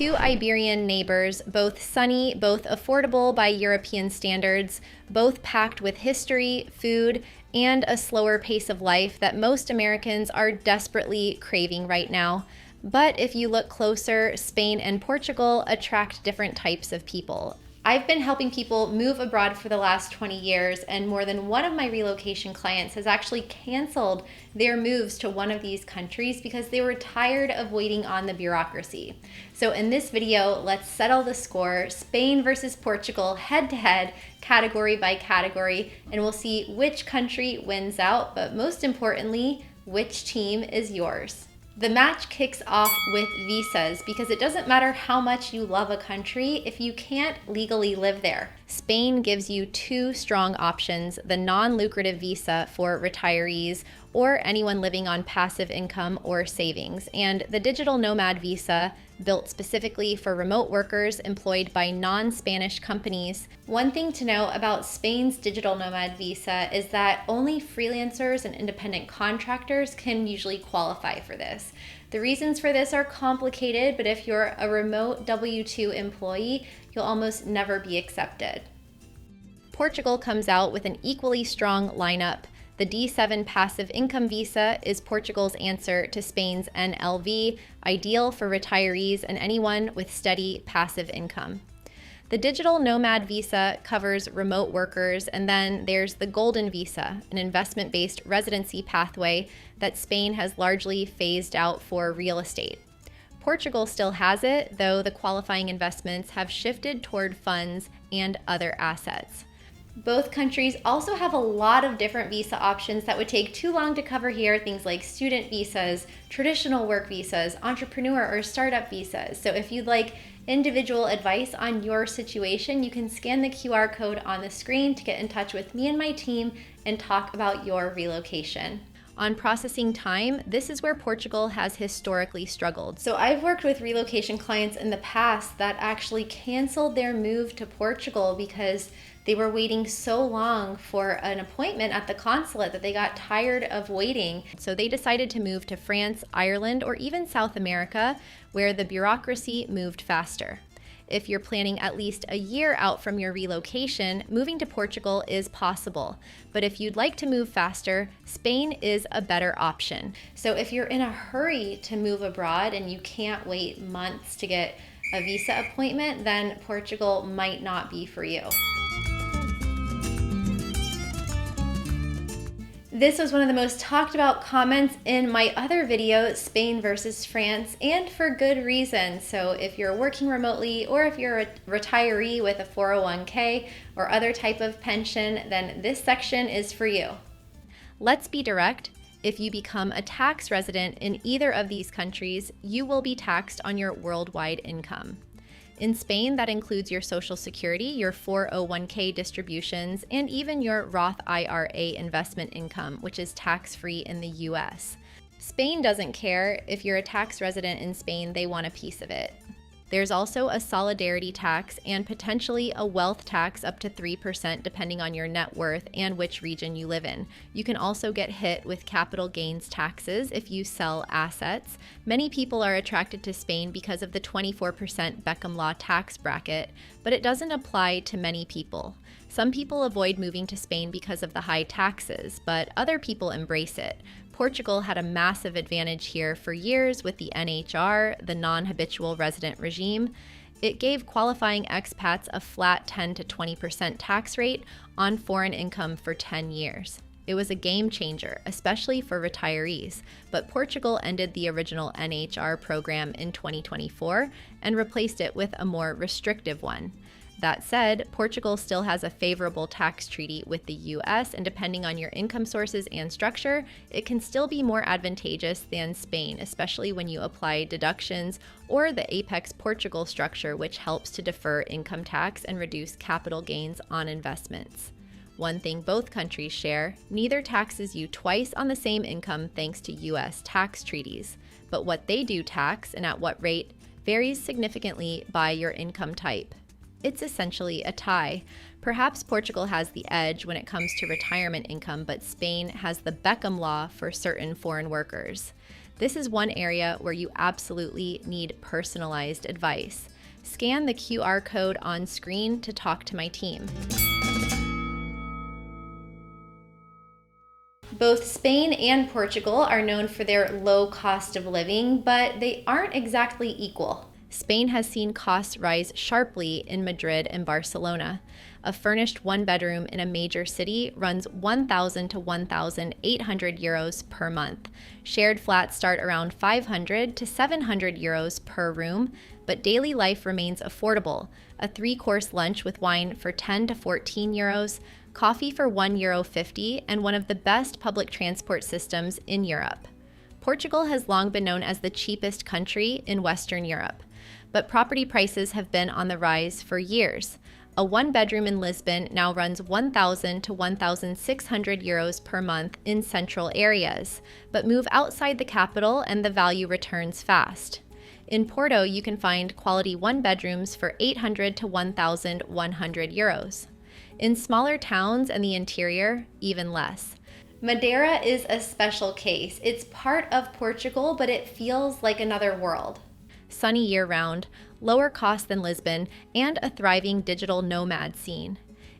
two Iberian neighbors, both sunny, both affordable by European standards, both packed with history, food, and a slower pace of life that most Americans are desperately craving right now. But if you look closer, Spain and Portugal attract different types of people. I've been helping people move abroad for the last 20 years, and more than one of my relocation clients has actually canceled their moves to one of these countries because they were tired of waiting on the bureaucracy. So in this video, let's settle the score, Spain versus Portugal, head to head, category by category, and we'll see which country wins out, but most importantly, which team is yours. The match kicks off with visas because it doesn't matter how much you love a country if you can't legally live there. Spain gives you two strong options: the non-lucrative visa for retirees or anyone living on passive income or savings, and the digital nomad visa built specifically for remote workers employed by non-Spanish companies. One thing to know about Spain's digital nomad visa is that only freelancers and independent contractors can usually qualify for this. The reasons for this are complicated, but if you're a remote W-2 employee, you'll almost never be accepted. Portugal comes out with an equally strong lineup. The D7 passive income visa is Portugal's answer to Spain's NLV, ideal for retirees and anyone with steady passive income. The digital nomad visa covers remote workers, and then there's the golden visa, an investment-based residency pathway that Spain has largely phased out for real estate. Portugal still has it, though the qualifying investments have shifted toward funds and other assets. Both countries also have a lot of different visa options that would take too long to cover here, things like student visas, traditional work visas, entrepreneur or startup visas. So if you'd like individual advice on your situation, you can scan the QR code on the screen to get in touch with me and my team and talk about your relocation. On processing time, this is where Portugal has historically struggled. So I've worked with relocation clients in the past that actually canceled their move to Portugal because they were waiting so long for an appointment at the consulate that they got tired of waiting. So they decided to move to France, Ireland, or even South America, where the bureaucracy moved faster. If you're planning at least a year out from your relocation, moving to Portugal is possible. But if you'd like to move faster, Spain is a better option. So if you're in a hurry to move abroad and you can't wait months to get a visa appointment, then Portugal might not be for you. This was one of the most talked about comments in my other video, Spain versus France, and for good reason. So if you're working remotely or if you're a retiree with a 401k or other type of pension, then this section is for you. Let's be direct. If you become a tax resident in either of these countries, you will be taxed on your worldwide income. In Spain, that includes your Social Security, your 401k distributions, and even your Roth IRA investment income, which is tax-free in the US. Spain doesn't care. If you're a tax resident in Spain, they want a piece of it. There's also a solidarity tax and potentially a wealth tax up to 3% depending on your net worth and which region you live in. You can also get hit with capital gains taxes if you sell assets. Many people are attracted to Spain because of the 24% Beckham Law tax bracket, but it doesn't apply to many people. Some people avoid moving to Spain because of the high taxes, but other people embrace it. Portugal had a massive advantage here for years with the NHR, the non-habitual resident regime. It gave qualifying expats a flat 10 to 20% tax rate on foreign income for 10 years. It was a game changer, especially for retirees, but Portugal ended the original NHR program in 2024 and replaced it with a more restrictive one. That said, Portugal still has a favorable tax treaty with the US, and depending on your income sources and structure, it can still be more advantageous than Spain, especially when you apply deductions or the Apex Portugal structure, which helps to defer income tax and reduce capital gains on investments. One thing both countries share, neither taxes you twice on the same income thanks to US tax treaties, but what they do tax and at what rate varies significantly by your income type. It's essentially a tie. Perhaps Portugal has the edge when it comes to retirement income, but Spain has the Beckham Law for certain foreign workers. This is one area where you absolutely need personalized advice. Scan the QR code on screen to talk to my team. Both Spain and Portugal are known for their low cost of living, but they aren't exactly equal. Spain has seen costs rise sharply in Madrid and Barcelona. A furnished one-bedroom in a major city runs 1,000 to 1,800 euros per month. Shared flats start around 500 to 700 euros per room, but daily life remains affordable. A 3-course lunch with wine for 10 to 14 euros, coffee for €1.50, and one of the best public transport systems in Europe. Portugal has long been known as the cheapest country in Western Europe, but property prices have been on the rise for years. A one-bedroom in Lisbon now runs 1,000 to 1,600 euros per month in central areas, but move outside the capital and the value returns fast. In Porto, you can find quality one-bedrooms for 800 to 1,100 euros. In smaller towns and the interior, even less. Madeira is a special case. It's part of Portugal, but it feels like another world. Sunny year-round, lower cost than Lisbon, and a thriving digital nomad scene.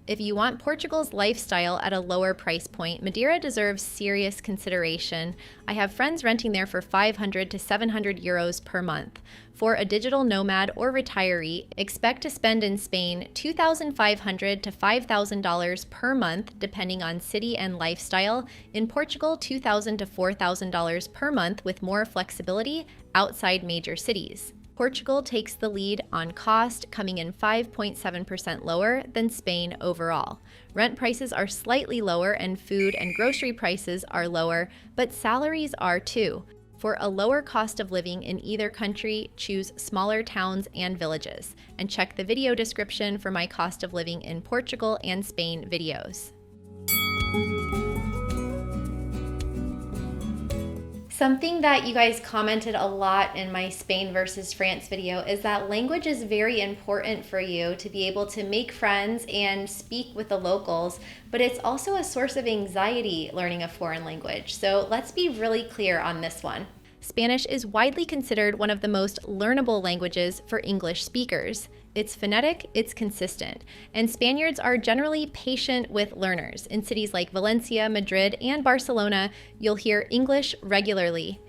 If you want Portugal's lifestyle at a lower price point, Madeira deserves serious consideration. I have friends renting there for 500 to 700 euros per month. For a digital nomad or retiree, expect to spend in Spain $2,500 to $5,000 per month, depending on city and lifestyle. In Portugal, $2,000 to $4,000 per month with more flexibility outside major cities. Portugal takes the lead on cost, coming in 5.7% lower than Spain overall. Rent prices are slightly lower and food and grocery prices are lower, but salaries are too. For a lower cost of living in either country, choose smaller towns and villages, and check the video description for my cost of living in Portugal and Spain videos. Something that you guys commented a lot in my Spain versus France video is that language is very important for you to be able to make friends and speak with the locals, but it's also a source of anxiety learning a foreign language. So let's be really clear on this one. Spanish is widely considered one of the most learnable languages for English speakers. It's phonetic, it's consistent, and Spaniards are generally patient with learners. In cities like Valencia, Madrid, and Barcelona, you'll hear English regularly.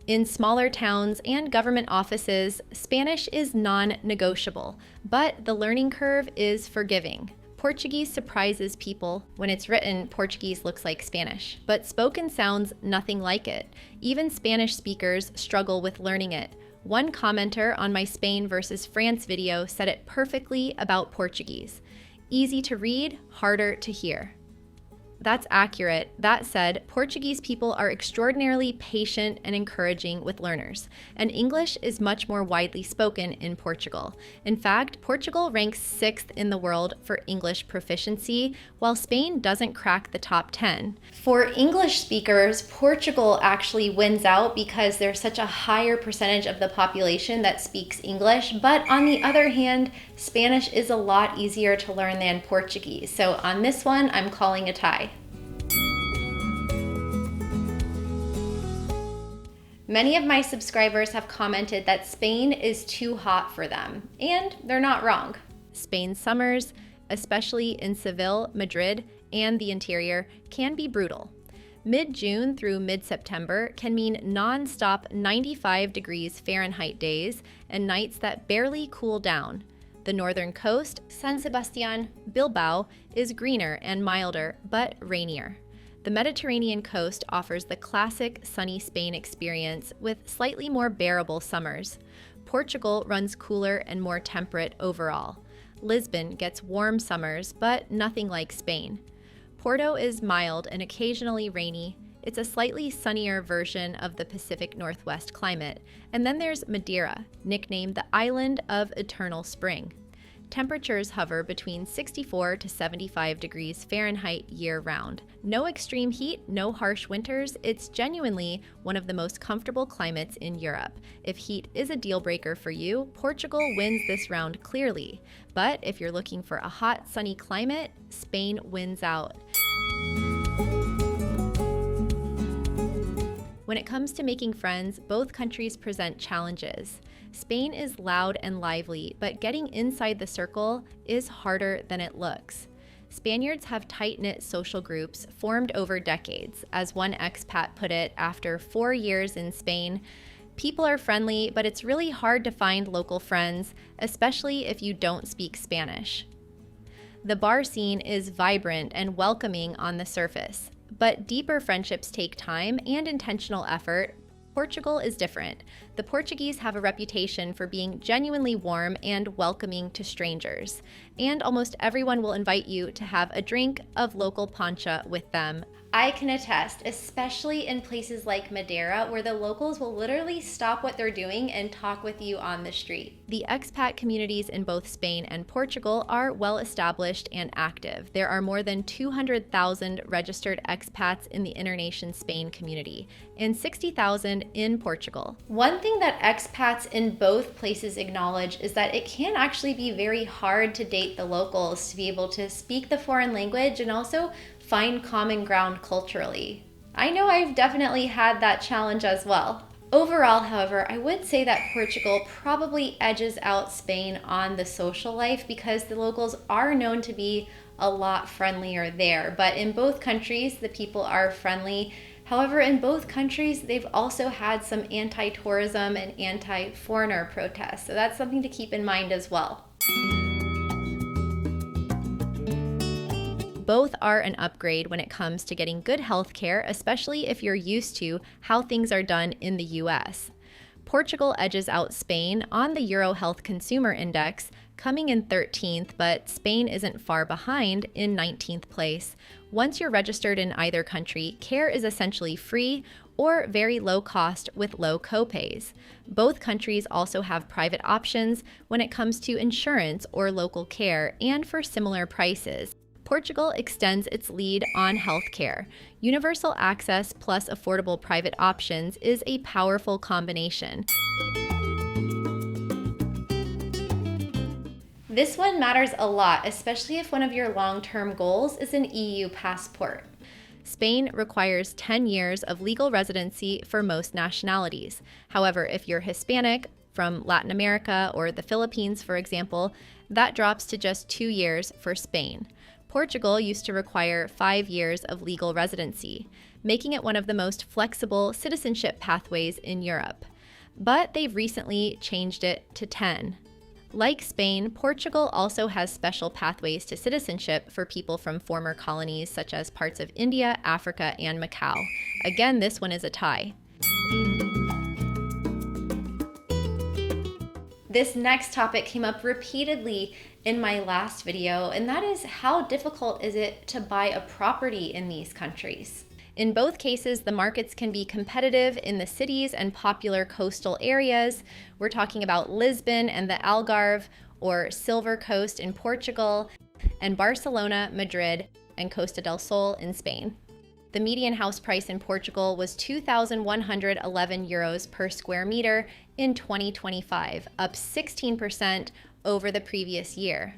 In smaller towns and government offices, Spanish is non-negotiable, but the learning curve is forgiving. Portuguese surprises people. When it's written, Portuguese looks like Spanish, but spoken sounds nothing like it. Even Spanish speakers struggle with learning it. One commenter on my Spain versus France video said it perfectly about Portuguese. Easy to read, harder to hear. That's accurate. That said, Portuguese people are extraordinarily patient and encouraging with learners, and English is much more widely spoken in Portugal. In fact, Portugal ranks 6th in the world for English proficiency, while Spain doesn't crack the top 10. For English speakers, Portugal actually wins out because there's such a higher percentage of the population that speaks English, but on the other hand, Spanish is a lot easier to learn than Portuguese. So on this one, I'm calling a tie. Many of my subscribers have commented that Spain is too hot for them, and they're not wrong. Spain's summers, especially in Seville, Madrid, and the interior, can be brutal. Mid-June through mid-September can mean non-stop 95 degrees Fahrenheit days and nights that barely cool down. The northern coast, San Sebastián, Bilbao, is greener and milder, but rainier. The Mediterranean coast offers the classic sunny Spain experience with slightly more bearable summers. Portugal runs cooler and more temperate overall. Lisbon gets warm summers, but nothing like Spain. Porto is mild and occasionally rainy. It's a slightly sunnier version of the Pacific Northwest climate. And then there's Madeira, nicknamed the Island of Eternal Spring. Temperatures hover between 64 to 75 degrees Fahrenheit year-round. No extreme heat, no harsh winters. It's genuinely one of the most comfortable climates in Europe. If heat is a deal breaker for you, Portugal wins this round clearly. But if you're looking for a hot, sunny climate, Spain wins out. When it comes to making friends, both countries present challenges. Spain is loud and lively, but getting inside the circle is harder than it looks. Spaniards have tight-knit social groups formed over decades. As one expat put it, after 4 years in Spain, people are friendly, but it's really hard to find local friends, especially if you don't speak Spanish. The bar scene is vibrant and welcoming on the surface, but deeper friendships take time and intentional effort. Portugal is different. The Portuguese have a reputation for being genuinely warm and welcoming to strangers, and almost everyone will invite you to have a drink of local pancha with them. I can attest, especially in places like Madeira, where the locals will literally stop what they're doing and talk with you on the street. The expat communities in both Spain and Portugal are well established and active. There are more than 200,000 registered expats in the Internation Spain community and 60,000 in Portugal. One thing that expats in both places acknowledge is that it can actually be very hard to date the locals, to be able to speak the foreign language and also find common ground culturally. I know I've definitely had that challenge as well. Overall, however, I would say that Portugal probably edges out Spain on the social life because the locals are known to be a lot friendlier there. But in both countries, the people are friendly. However, in both countries, they've also had some anti-tourism and anti-foreigner protests. So that's something to keep in mind as well. Both are an upgrade when it comes to getting good health care, especially if you're used to how things are done in the US. Portugal edges out Spain on the Euro Health Consumer Index, coming in 13th, but Spain isn't far behind in 19th place. Once you're registered in either country, care is essentially free or very low cost with low copays. Both countries also have private options when it comes to insurance or local care, and for similar prices. Portugal extends its lead on healthcare. Universal access plus affordable private options is a powerful combination. This one matters a lot, especially if one of your long-term goals is an EU passport. Spain requires 10 years of legal residency for most nationalities. However, if you're Hispanic, from Latin America or the Philippines, for example, that drops to just 2 years for Spain. Portugal used to require 5 years of legal residency, making it one of the most flexible citizenship pathways in Europe. But they've recently changed it to 10. Like Spain, Portugal also has special pathways to citizenship for people from former colonies such as parts of India, Africa, and Macau. Again, this one is a tie. This next topic came up repeatedly in my last video, and that is how difficult is it to buy a property in these countries? In both cases, the markets can be competitive in the cities and popular coastal areas. We're talking about Lisbon and the Algarve, or Silver Coast in Portugal, and Barcelona, Madrid, and Costa del Sol in Spain. The median house price in Portugal was 2,111 euros per square meter in 2025, up 16% over the previous year.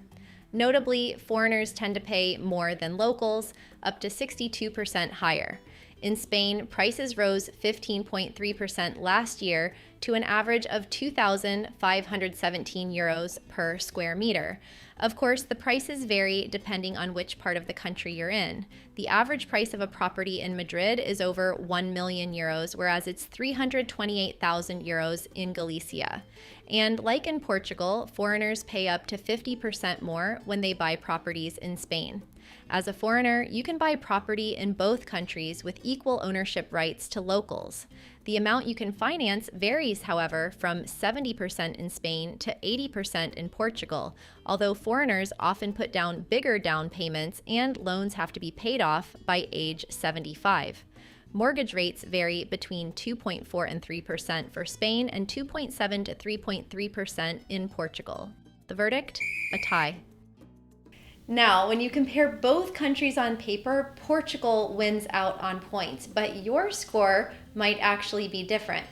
Notably, foreigners tend to pay more than locals, up to 62% higher. In Spain, prices rose 15.3% last year to an average of 2,517 euros per square meter. Of course, the prices vary depending on which part of the country you're in. The average price of a property in Madrid is over 1 million euros, whereas it's 328,000 euros in Galicia. And like in Portugal, foreigners pay up to 50% more when they buy properties in Spain. As a foreigner, you can buy property in both countries with equal ownership rights to locals. The amount you can finance varies, however, from 70% in Spain to 80% in Portugal, although foreigners often put down bigger down payments and loans have to be paid off by age 75. Mortgage rates vary between 2.4% and 3% for Spain and 2.7% to 3.3% in Portugal. The verdict? A tie. Now, when you compare both countries on paper, Portugal wins out on points, but your score might actually be different.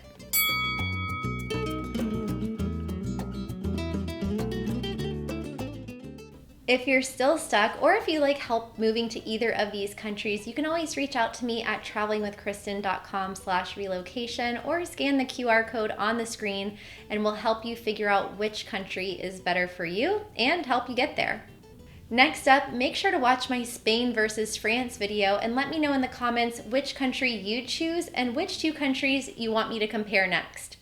If you're still stuck, or if you like help moving to either of these countries, you can always reach out to me at travelingwithkristin.com/relocation or scan the QR code on the screen and we'll help you figure out which country is better for you and help you get there. Next up, make sure to watch my Spain versus France video and let me know in the comments which country you'd choose and which two countries you want me to compare next.